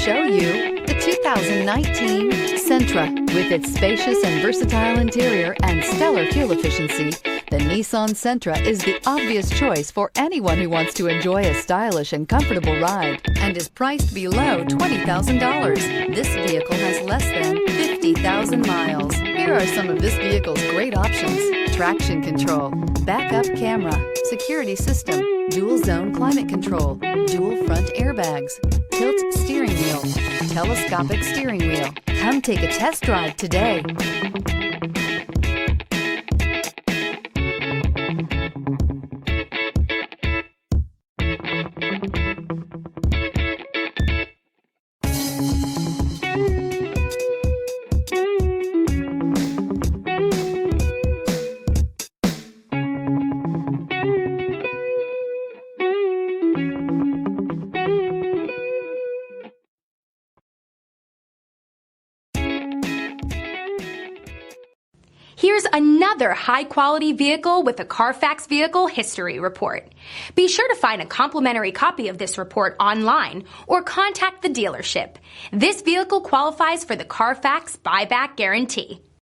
show you the 2019 Sentra. With its spacious and versatile interior and stellar fuel efficiency, the Nissan Sentra is the obvious choice for anyone who wants to enjoy a stylish and comfortable ride and is priced below $20,000. This vehicle has less than 50,000 miles. Here are some of this vehicle's great options: traction control, backup camera, security system, dual zone climate control, dual front airbags, tilt steering wheel, telescopic steering wheel. Come take a test drive today. Here's another high-quality vehicle with a Carfax Vehicle History Report. Be sure to find a complimentary copy of this report online or contact the dealership. This vehicle qualifies for the Carfax Buyback Guarantee.